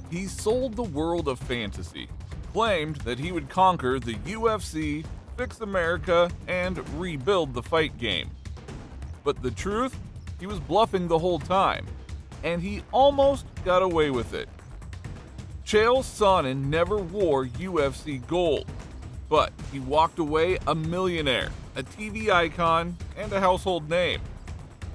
He sold the world of fantasy, claimed that he would conquer the UFC, fix America, and rebuild the fight game. But the truth? He was bluffing the whole time, and he almost got away with it. Chael Sonnen never wore UFC gold, but he walked away a millionaire, a TV icon, and a household name.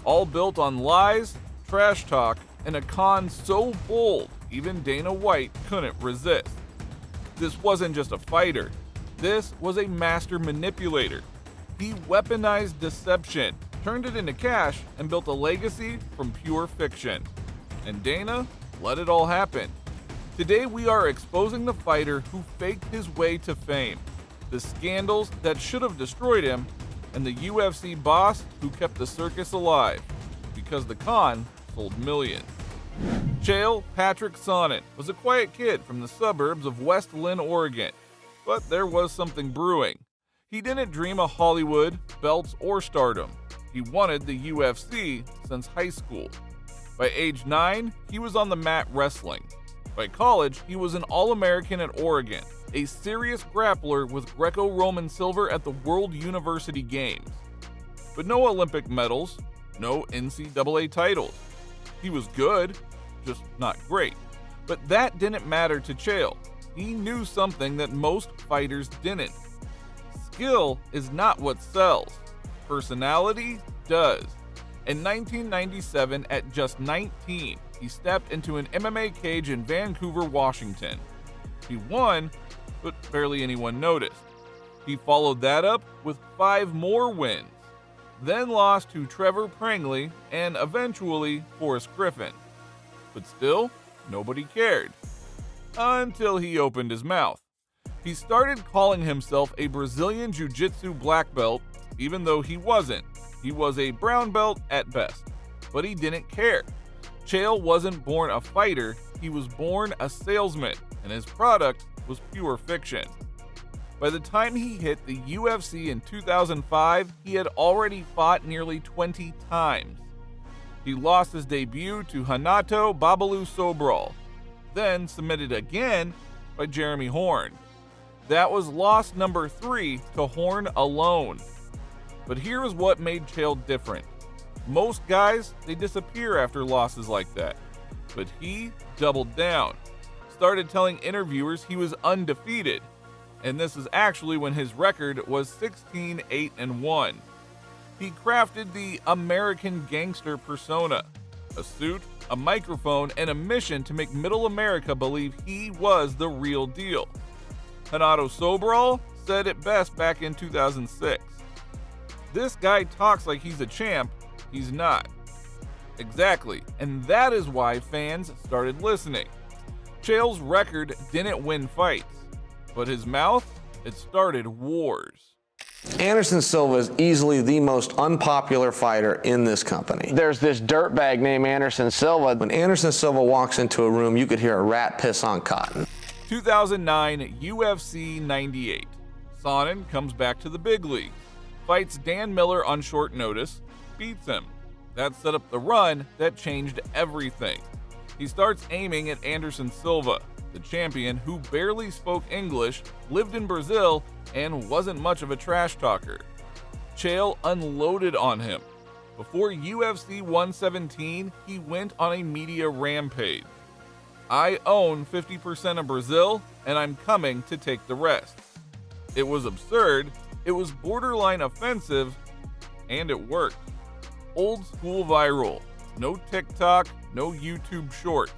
All built on lies, trash talk, and a con so bold even Dana White couldn't resist. This wasn't just a fighter. This was a master manipulator. He weaponized deception, turned it into cash, and built a legacy from pure fiction. And Dana let it all happen. Today we are exposing the fighter who faked his way to fame, the scandals that should have destroyed him, and the UFC boss who kept the circus alive, because the con sold millions. Chael Patrick Sonnen was a quiet kid from the suburbs of West Lynn, Oregon, but there was something brewing. He didn't dream of Hollywood, belts, or stardom. He wanted the UFC since high school. By age 9, he was on the mat wrestling. By college, he was an All-American at Oregon, a serious grappler with Greco-Roman silver at the World University Games. But no Olympic medals, no NCAA titles. He was good, just not great. But that didn't matter to Chael. He knew something that most fighters didn't. Skill is not what sells. Personality does. In 1997, at just 19, he stepped into an MMA cage in Vancouver, Washington. He won, but barely anyone noticed. He followed that up with 5 more wins, then lost to Trevor Prangley and eventually Forrest Griffin. But still, nobody cared. Until he opened his mouth. He started calling himself a Brazilian Jiu-Jitsu black belt, even though he wasn't. He was a brown belt at best, but he didn't care. Chael wasn't born a fighter, he was born a salesman, and his product was pure fiction. By the time he hit the UFC in 2005, he had already fought nearly 20 times. He lost his debut to Renato Babalu Sobral, then submitted again by Jeremy Horn. That was loss number 3 to Horn alone. But here is what made Chael different. Most guys, they disappear after losses like that. But he doubled down, started telling interviewers he was undefeated. And this is actually when his record was 16-8-1. He crafted the American gangster persona, a suit, a microphone, and a mission to make middle America believe he was the real deal. Renato Sobral said it best back in 2006. This guy talks like he's a champ, he's not. Exactly, and that is why fans started listening. Chael's record didn't win fights, but his mouth, it started wars. Anderson Silva is easily the most unpopular fighter in this company. There's this dirtbag named Anderson Silva. When Anderson Silva walks into a room, you could hear a rat piss on cotton. 2009 UFC 98. Sonnen comes back to the big leagues, fights Dan Miller on short notice, beats him. That set up the run that changed everything. He starts aiming at Anderson Silva, the champion who barely spoke English, lived in Brazil, and wasn't much of a trash talker. Chael unloaded on him. Before UFC 117, he went on a media rampage. I own 50% of Brazil, and I'm coming to take the rest. It was absurd, it was borderline offensive, and it worked. Old school viral. No TikTok, no YouTube shorts.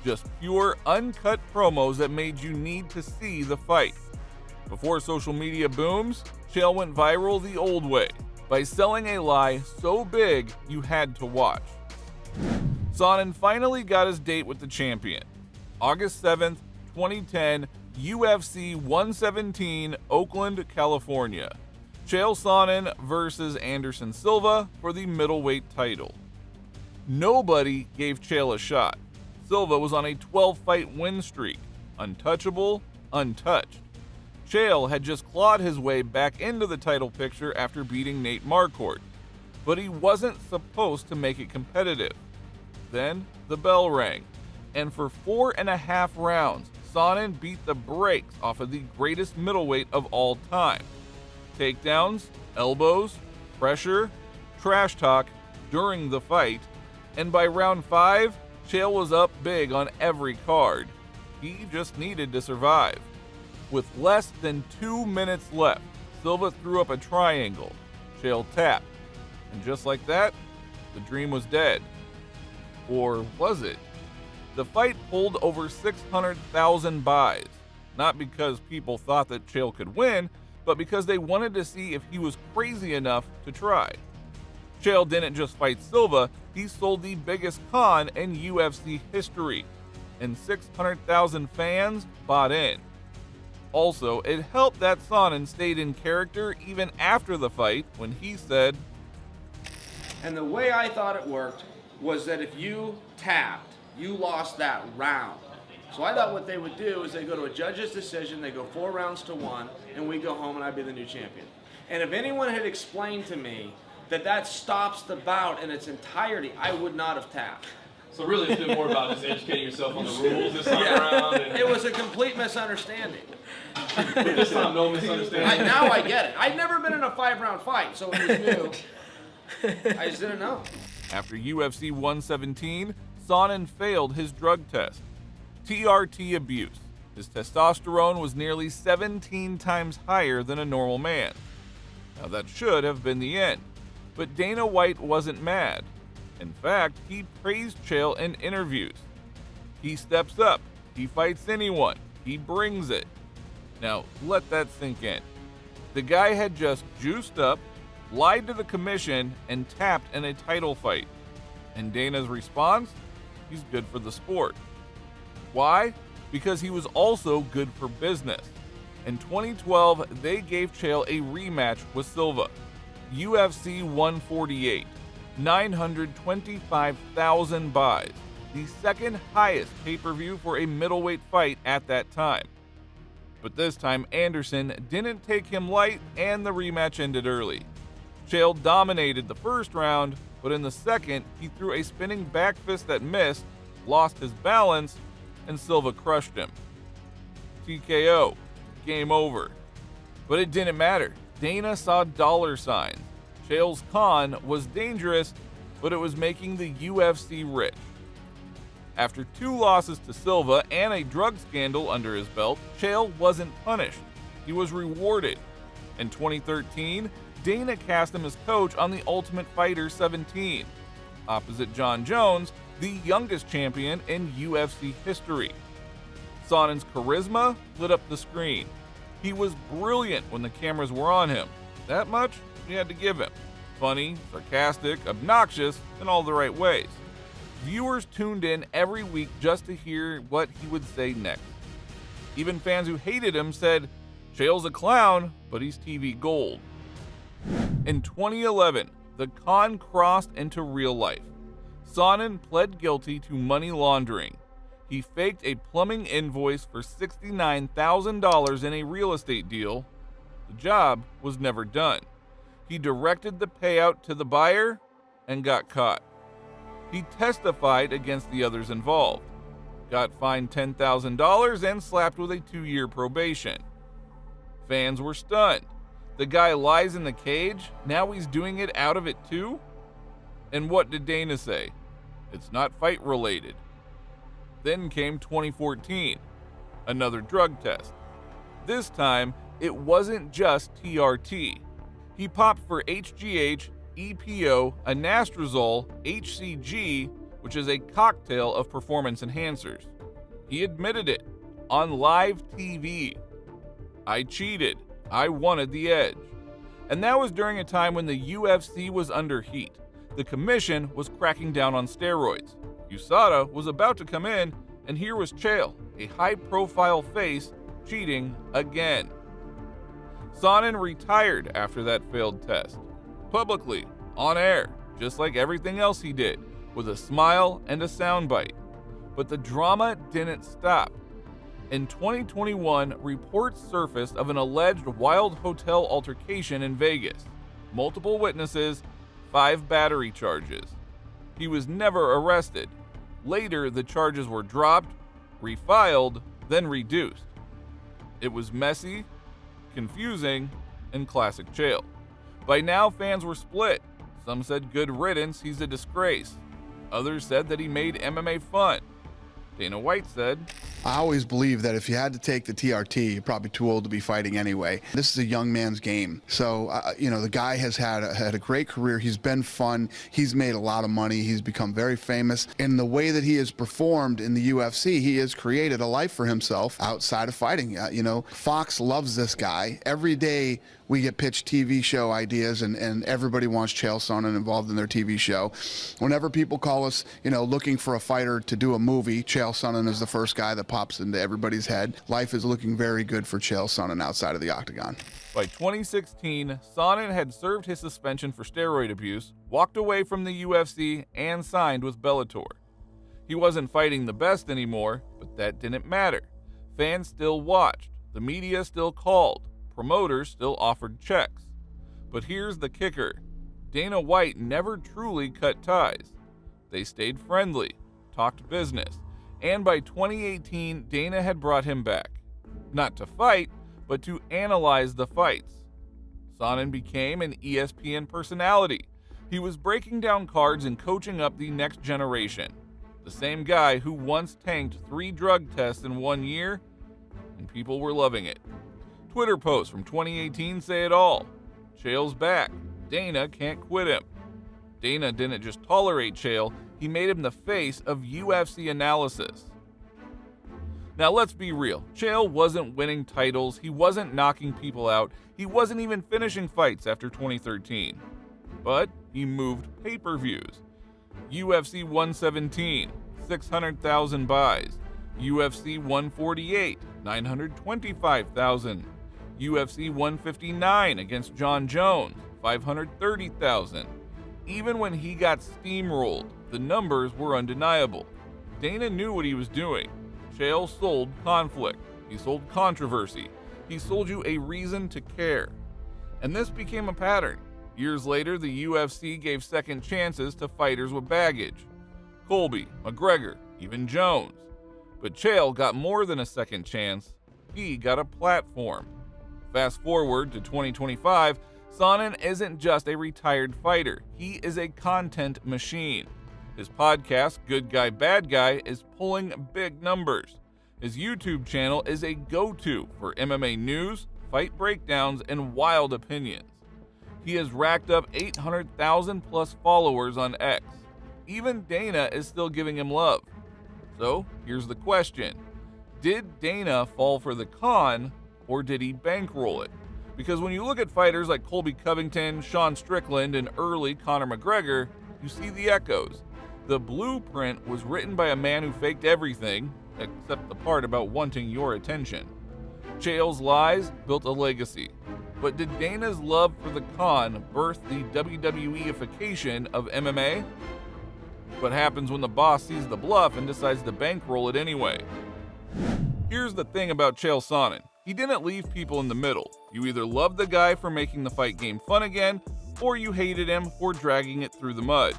Just pure, uncut promos that made you need to see the fight. Before social media booms, Chael went viral the old way, by selling a lie so big you had to watch. Sonnen finally got his date with the champion. August 7th, 2010, UFC 117, Oakland, California. Chael Sonnen versus Anderson Silva for the middleweight title. Nobody gave Chael a shot. Silva was on a 12-fight win streak, untouchable, untouched. Chael had just clawed his way back into the title picture after beating Nate Marquardt, but he wasn't supposed to make it competitive. Then the bell rang. and for 4.5 rounds, Sonnen beat the brakes off of the greatest middleweight of all time. Takedowns, elbows, pressure, trash talk during the fight, and by round 5, Chael was up big on every card. He just needed to survive. With less than 2 minutes left, Silva threw up a triangle. Chael tapped, and just like that, the dream was dead. Or was it? The fight pulled over 600,000 buys, not because people thought that Chael could win, but because they wanted to see if he was crazy enough to try. Chael didn't just fight Silva, he sold the biggest con in UFC history, and 600,000 fans bought in. Also, it helped that Sonnen stayed in character even after the fight when he said, "And the way I thought it worked was that if you tapped, you lost that round. So I thought what they would do is they go to a judge's decision, they go 4 rounds to 1, and we go home and I'd be the new champion." And if anyone had explained to me that that stops the bout in its entirety, I would not have tapped. So really it's been more about just educating yourself on the rules this time around. And It was a complete misunderstanding. but this time, no misunderstanding. Now I get it. I'd never been in a 5-round fight, so it was new. I just didn't know. after UFC 117, Sonnen failed his drug test. TRT abuse. His testosterone was nearly 17 times higher than a normal man. Now that should have been the end, but Dana White wasn't mad. In fact, he praised Chael in interviews. He steps up, he fights anyone, he brings it. Now let that sink in. The guy had just juiced up, lied to the commission, and tapped in a title fight. And Dana's response? He's good for the sport. Why? Because he was also good for business. In 2012, they gave Chael a rematch with Silva. UFC 148, 925,000 buys, the second highest pay-per-view for a middleweight fight at that time. But this time, Anderson didn't take him light and the rematch ended early. Chael dominated the first round, but in the second, he threw a spinning back fist that missed, lost his balance, and Silva crushed him. TKO. Game over. But it didn't matter. Dana saw dollar signs. Chael's con was dangerous, but it was making the UFC rich. After 2 losses to Silva and a drug scandal under his belt, Chael wasn't punished. He was rewarded. In 2013, Dana cast him as coach on The Ultimate Fighter 17, opposite Jon Jones, the youngest champion in UFC history. Sonnen's charisma lit up the screen. He was brilliant when the cameras were on him. That much we had to give him. Funny, sarcastic, obnoxious, in all the right ways. Viewers tuned in every week just to hear what he would say next. Even fans who hated him said, "Chael's a clown, but he's TV gold." In 2011, the con crossed into real life. Sonnen pled guilty to money laundering. He faked a plumbing invoice for $69,000 in a real estate deal. The job was never done. He directed the payout to the buyer and got caught. He testified against the others involved, got fined $10,000 and slapped with a 2-year probation. Fans were stunned. The guy lies in the cage, now he's doing it out of it too? And what did Dana say? It's not fight related. Then came 2014, another drug test. This time, it wasn't just TRT. He popped for HGH, EPO, anastrozole, HCG, which is a cocktail of performance enhancers. He admitted it on live TV. "I cheated. I wanted the edge." And that was during a time when the UFC was under heat. The commission was cracking down on steroids. USADA was about to come in, and here was Chael, a high-profile face, cheating again. Sonnen retired after that failed test. Publicly, on air, just like everything else he did, with a smile and a soundbite. But the drama didn't stop. In 2021, reports surfaced of an alleged wild hotel altercation in Vegas. Multiple witnesses, 5 battery charges. He was never arrested. Later, the charges were dropped, refiled, then reduced. It was messy, confusing, and classic Chael. By now, fans were split. Some said good riddance, he's a disgrace. Others said that he made MMA fun. Dana White said, I always believe that if you had to take the TRT, you're probably too old to be fighting anyway. This is a young man's game. So, the guy has had a great career. He's been fun. He's made a lot of money. He's become very famous. And the way that he has performed in the UFC, he has created a life for himself outside of fighting. Fox loves this guy. Every day we get pitched TV show ideas, and everybody wants Chael Sonnen involved in their TV show. Whenever people call us, looking for a fighter to do a movie, Chael Sonnen is the first guy that pops into everybody's head. Life is looking very good for Chael Sonnen outside of the octagon. By 2016, Sonnen had served his suspension for steroid abuse, walked away from the UFC, and signed with Bellator. He wasn't fighting the best anymore, but that didn't matter. Fans still watched, the media still called, promoters still offered checks. But here's the kicker. Dana White never truly cut ties. They stayed friendly, talked business, and by 2018, Dana had brought him back. Not to fight, but to analyze the fights. Sonnen became an ESPN personality. He was breaking down cards and coaching up the next generation. The same guy who once tanked 3 drug tests in 1 year, and people were loving it. Twitter posts from 2018 say it all. Chael's back. Dana can't quit him. Dana didn't just tolerate Chael, he made him the face of UFC analysis. Now let's be real, Chael wasn't winning titles, he wasn't knocking people out, he wasn't even finishing fights after 2013. But he moved pay-per-views. UFC 117, 600,000 buys. UFC 148, 925,000. UFC 159 against John Jones, 530,000. Even when he got steamrolled, the numbers were undeniable. Dana knew what he was doing. Chael sold conflict. He sold controversy. He sold you a reason to care. And this became a pattern. Years later, the UFC gave second chances to fighters with baggage. Colby, McGregor, even Jones. But Chael got more than a second chance. He got a platform. Fast forward to 2025, Sonnen isn't just a retired fighter. He is a content machine. His podcast, Good Guy, Bad Guy, is pulling big numbers. His YouTube channel is a go-to for MMA news, fight breakdowns, and wild opinions. He has racked up 800,000 plus followers on X. Even Dana is still giving him love. So here's the question. Did Dana fall for the con, or did he bankroll it? Because when you look at fighters like Colby Covington, Sean Strickland, and early Conor McGregor, you see the echoes. The blueprint was written by a man who faked everything, except the part about wanting your attention. Chael's lies built a legacy. But did Dana's love for the con birth the WWE-ification of MMA? What happens when the boss sees the bluff and decides to bankroll it anyway? Here's the thing about Chael Sonnen. He didn't leave people in the middle. You either loved the guy for making the fight game fun again, or you hated him for dragging it through the mud.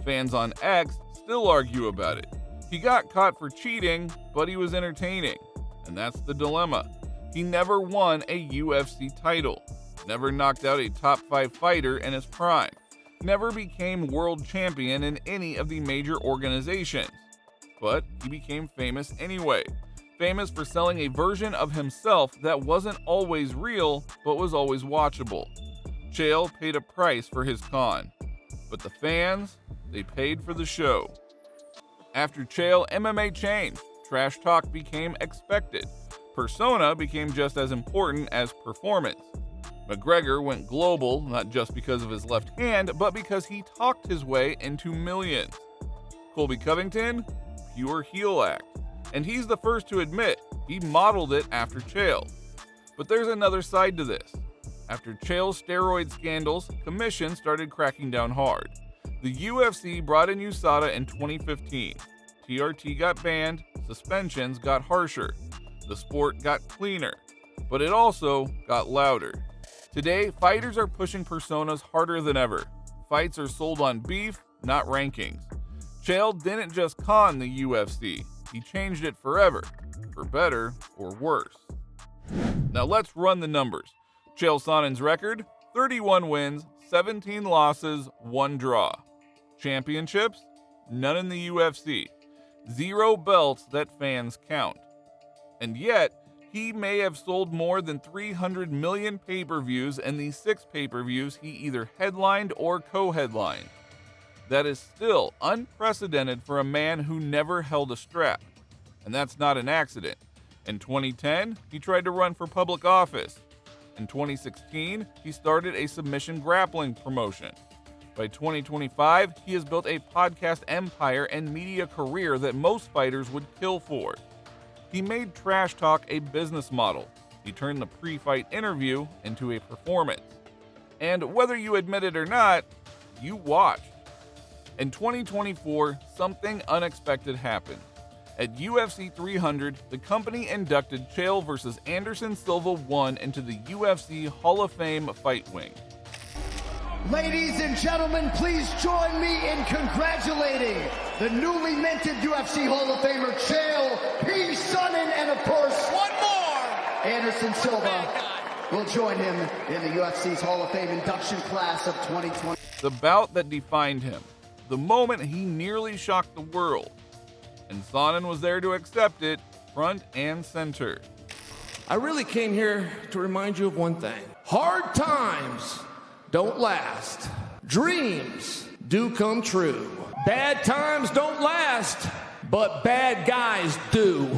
Fans on X still argue about it. He got caught for cheating, but he was entertaining. And that's the dilemma. He never won a UFC title, never knocked out a top 5 fighter in his prime, never became world champion in any of the major organizations. But he became famous anyway. Famous for selling a version of himself that wasn't always real, but was always watchable. Chael paid a price for his con. But the fans, they paid for the show. After Chael, MMA changed. Trash talk became expected. Persona became just as important as performance. McGregor went global, not just because of his left hand, but because he talked his way into millions. Colby Covington, pure heel act. And he's the first to admit he modeled it after Chael. But there's another side to this. After Chael's steroid scandals, commission started cracking down hard. The UFC brought in USADA in 2015. TRT got banned, suspensions got harsher. The sport got cleaner, but it also got louder. Today, fighters are pushing personas harder than ever. Fights are sold on beef, not rankings. Chael didn't just con the UFC, he changed it forever, for better or worse. Now let's run the numbers. Chael Sonnen's record, 31 wins, 17 losses, 1 draw. Championships? None in the UFC. 0 belts that fans count. And yet, he may have sold more than 300 million pay-per-views in the 6 pay-per-views he either headlined or co-headlined. That is still unprecedented for a man who never held a strap. And that's not an accident. In 2010, he tried to run for public office. In 2016, he started a submission grappling promotion. By 2025, he has built a podcast empire and media career that most fighters would kill for. He made trash talk a business model. He turned the pre-fight interview into a performance. And whether you admit it or not, you watched. In 2024, something unexpected happened. At UFC 300, the company inducted Chael vs. Anderson Silva 1 into the UFC Hall of Fame fight wing. Ladies and gentlemen, please join me in congratulating the newly minted UFC Hall of Famer Chael P. Sonnen, and of course, one more, Anderson Silva will join him in the UFC's Hall of Fame induction class of 2020. The bout that defined him, the moment he nearly shocked the world. And Sonnen was there to accept it, front and center. I really came here to remind you of one thing. Hard times don't last. Dreams do come true. Bad times don't last, but bad guys do.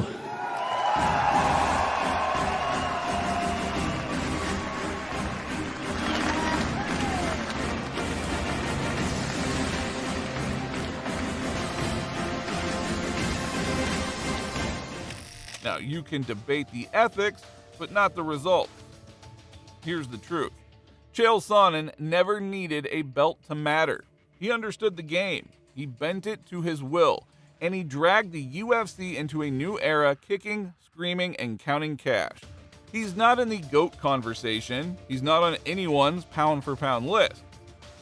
Now, you can debate the ethics, but not the results. Here's the truth. Chael Sonnen never needed a belt to matter. He understood the game, he bent it to his will, and he dragged the UFC into a new era, kicking, screaming, and counting cash. He's not in the GOAT conversation, he's not on anyone's pound-for-pound list.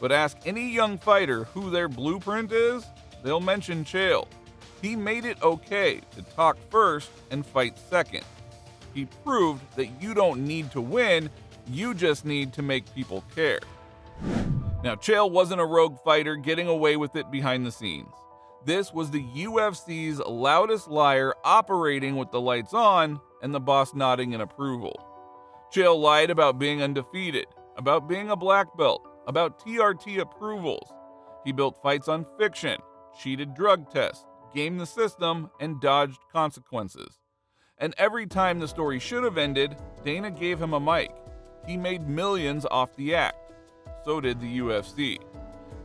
But ask any young fighter who their blueprint is, they'll mention Chael. He made it okay to talk first and fight second. He proved that you don't need to win, you just need to make people care. Now, Chael wasn't a rogue fighter getting away with it behind the scenes. This was the UFC's loudest liar operating with the lights on and the boss nodding in approval. Chael lied about being undefeated, about being a black belt, about TRT approvals. He built fights on fiction, cheated drug tests, gamed the system, and dodged consequences. And every time the story should have ended, Dana gave him a mic. He made millions off the act. So did the UFC.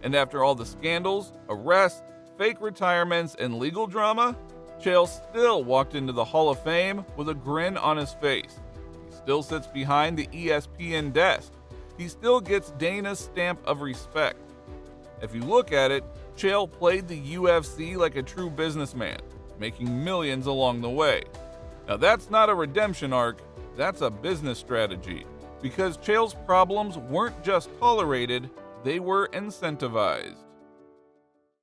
And after all the scandals, arrests, fake retirements, and legal drama, Chael still walked into the Hall of Fame with a grin on his face. He still sits behind the ESPN desk. He still gets Dana's stamp of respect. If you look at it, Chael played the UFC like a true businessman, making millions along the way. Now that's not a redemption arc, that's a business strategy, because Chael's problems weren't just tolerated, they were incentivized.